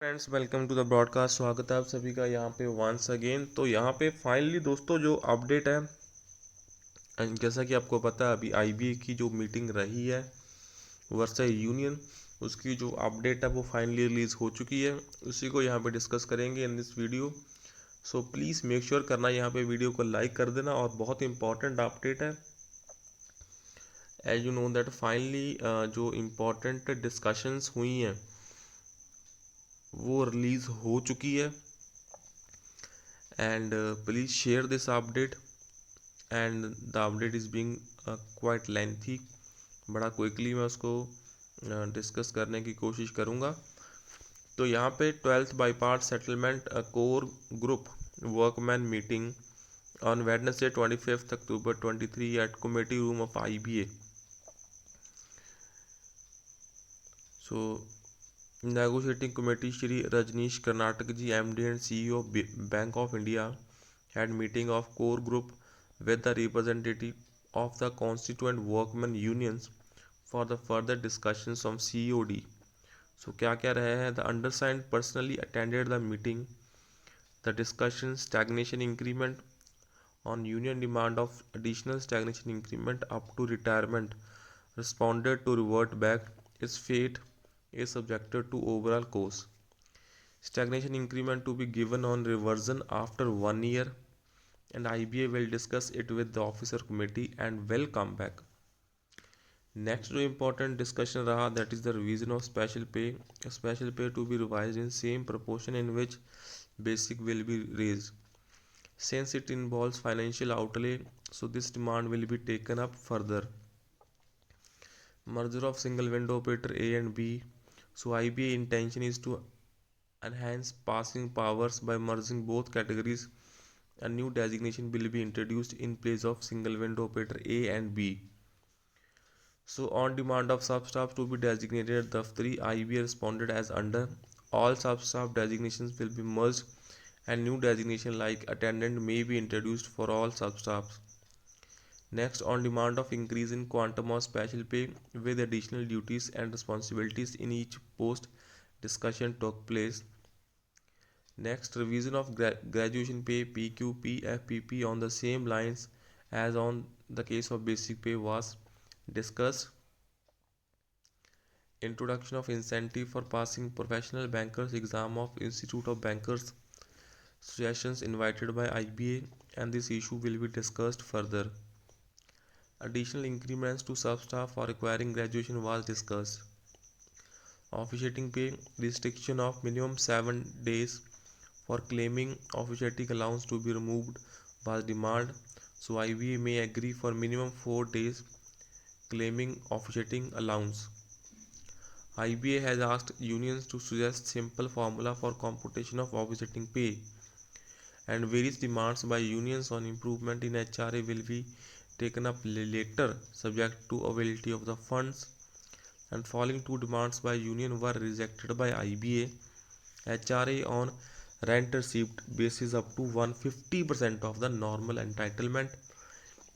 Friends, welcome to the broadcast. स्वागत है आप सभी का यहाँ पे वंस अगेन। तो यहाँ पे फाइनली दोस्तों जो अपडेट है, जैसा कि आपको पता है अभी आईबीए की जो मीटिंग रही है वर्सा यूनियन, उसकी जो अपडेट है वो फाइनली रिलीज़ हो चुकी है। उसी को यहाँ पे डिस्कस करेंगे in this video. So please make sure करना यहाँ पे वीडियो को लाइक कर देना। और बहुत इंपॉर्टेंट अपडेट है, as you know that finally जो इम्पोर्टेंट डिस्कशंस हुई हैं वो रिलीज़ हो चुकी है। And please share this update, and the update is being quite lengthy. बड़ा क्विकली मैं उसको डिस्कस करने की कोशिश करूँगा। तो यहाँ पे 12th bipartite settlement core group workman meeting on Wednesday 25 October 23 at committee room of IBA. So negotiating committee Shri Rajneesh Karnatak ji, MD and CEO bank of India, had meeting of core group with the representative of the constituent workmen unions for the further discussions on COD. So क्या क्या रहे हैं? The undersigned personally attended the meeting. The discussion stagnation increment on union demand of additional stagnation increment up to retirement responded to revert back. Its fate is subjected to overall course. Stagnation increment to be given on reversion after 1 year, and IBA will discuss it with the officer committee and will come back. Next जो important discussion रहा, that is the revision of special pay. Special pay to be revised in same proportion in which basic will be raised. Since it involves financial outlay, so this demand will be taken up further. Merger of single window operator A and B. So IBA intention is to enhance passing powers by merging both categories. A new designation will be introduced in place of single window operator A and B. So on demand of substaff to be designated Daftari, IBA responded as under. All substaff designations will be merged and new designation like attendant may be introduced for all substaffs. Next, on demand of increase in quantum of special pay with additional duties and responsibilities in each post, discussion took place. Next, revision of graduation pay PQ, PFPP on the same lines as on the case of basic pay was discussed. Introduction of incentive for passing professional bankers exam of Institute of Bankers, suggestions invited by IBA, and this issue will be discussed further. Additional increments to substaff for requiring graduation was discussed. Officiating pay restriction of minimum 7 days for claiming officiating allowance to be removed was demand. So IBA may agree for minimum 4 days claiming officiating allowance. IBA has asked unions to suggest simple formula for computation of officiating pay, and various demands by unions on improvement in HRA will be taken up later subject to availability of the funds. And following two demands by union were rejected by IBA. HRA on rent received basis up to 150% of the normal entitlement,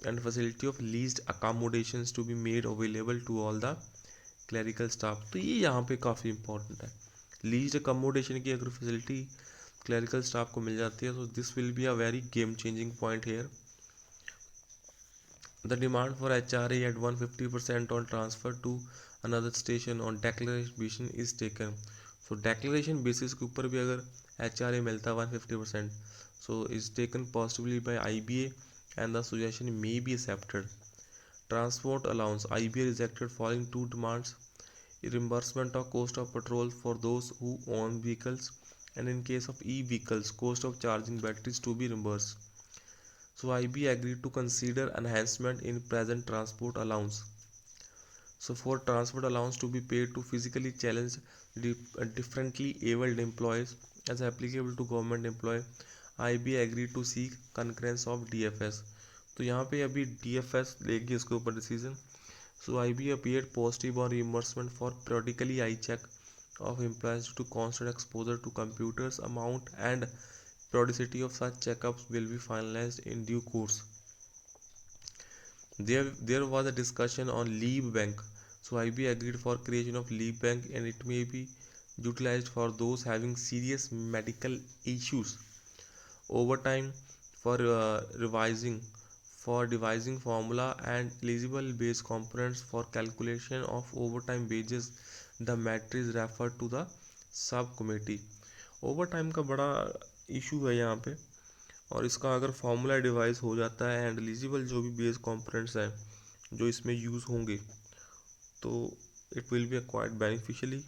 and facility of leased accommodations to be made available to all the clerical staff. तो ये यहाँ पे काफ़ी important है। Lease accommodation की अगर facility clerical staff को मिल जाती है तो this will be a very game changing point here. The demand for HRA at 150% on transfer to another station on declaration is taken. So declaration basis के ऊपर भी अगर HRA मिलता है 150%, so is taken possibly by IBA and the suggestion may be accepted. Transport allowance, IBA rejected following two demands: reimbursement of cost of patrol for those who own vehicles, and in case of e-vehicles, cost of charging batteries to be reimbursed. So IBA agreed to consider enhancement in present transport allowance. So for transport allowance to be paid to physically challenged differently abled employees as applicable to government employee, IBA agreed to seek concurrence of DFS. तो यहाँ पे अभी DFS लेगी इसके ऊपर decision. So IBA appeared positive on reimbursement for periodically eye check of employees to constant exposure to computers. Amount and periodicity of such checkups will be finalized in due course. There was a discussion on leave bank. So IBA agreed for creation of leave bank, and it may be utilized for those having serious medical issues. Overtime for devising formula and eligible base components for calculation of overtime wages. The matter is referred to the sub committee. Overtime का बड़ा issue है यहाँ पे, और इसका अगर formula device हो जाता है एंड एलिजिबल जो भी बेस कंपोनेंट्स हैं जो इसमें यूज़ होंगे, तो it will be quite beneficially.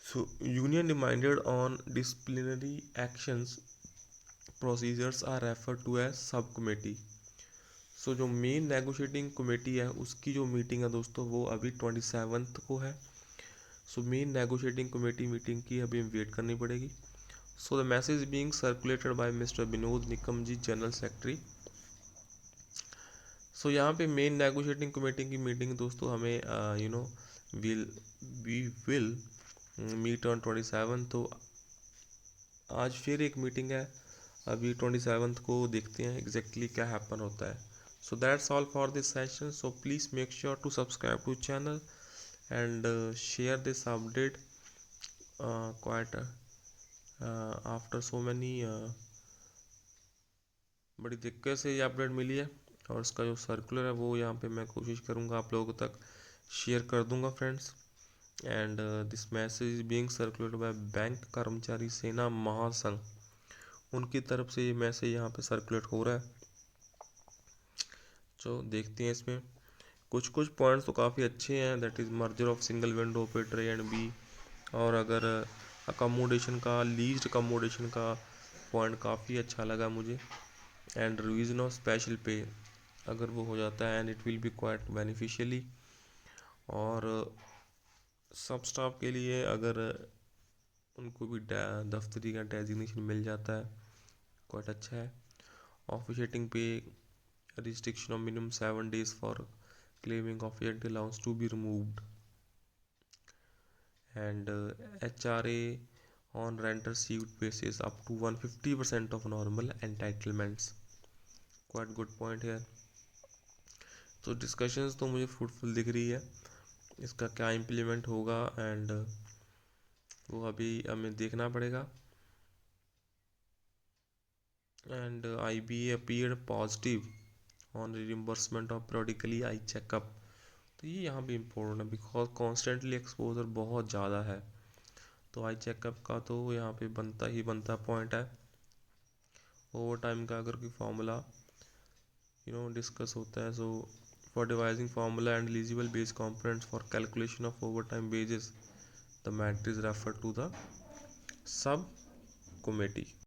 So union reminded on disciplinary actions procedures are refer to as sub committee. So जो मेन नेगोशिएटिंग कमेटी है उसकी जो मीटिंग है दोस्तों वो अभी 27 को है. So main negotiating committee meeting की अभी वेट करनी पड़ेगी. So the message being circulated by mister Vinod Nikam ji, general secretary. So यहाँ पे मेन नेगोशिएटिंग कमेटी की मीटिंग दोस्तों हमें वी विल मीट ऑन 27. तो आज फिर एक मीटिंग है अभी 27 को, देखते हैं एग्जैक्टली क्या हैपन होता है. So that's all for this session. So please make sure to subscribe to channel and share this update quite after so many. बड़ी दिक्कत से ये अपडेट मिली है, और इसका जो सर्कुलर है वो यहाँ पे मैं कोशिश करूँगा आप लोगों तक शेयर कर दूँगा friends. And this message being circulated by bank कर्मचारी सेना महासंघ, उनकी तरफ से ये मैसेज यहाँ पे सर्कुलेट हो रहा है. तो देखते हैं इसमें कुछ कुछ पॉइंट्स तो काफ़ी अच्छे हैं. That is merger of single window operator A and B, और अगर अकोमोडेशन का, लीज्ड अकोमोडेशन का पॉइंट काफ़ी अच्छा लगा मुझे. एंड रिवीजन ऑफ स्पेशल पे अगर वो हो जाता है and it will be quite beneficially. और सब स्टाफ के लिए अगर उनको भी दफ्तरी का डेजिग्नेशन मिल जाता है, क्वाइट अच्छा है. ऑफिशिएटिंग पे restriction of minimum 7 days for claiming officiating allowance to be removed. And HRA on rent received basis up to 150% of normal entitlements. Quite good point here. तो डिस्कशंस तो मुझे फ्रूटफुल दिख रही है. इसका क्या इम्प्लीमेंट होगा एंड वो अभी हमें देखना पड़ेगा. And IBA appeared positive on reimbursement of periodically eye checkup. तो ये यहाँ पे इम्पोर्टेंट है बिकॉज कॉन्स्टेंटली एक्सपोजर बहुत ज़्यादा है, तो आई चेकअप का तो यहाँ पे बनता पॉइंट है. ओवर टाइम का अगर कोई फार्मूला डिस्कस होता है, so for devising formula and eligible base components for calculation of over time wages, the matter is refer to the sub committee.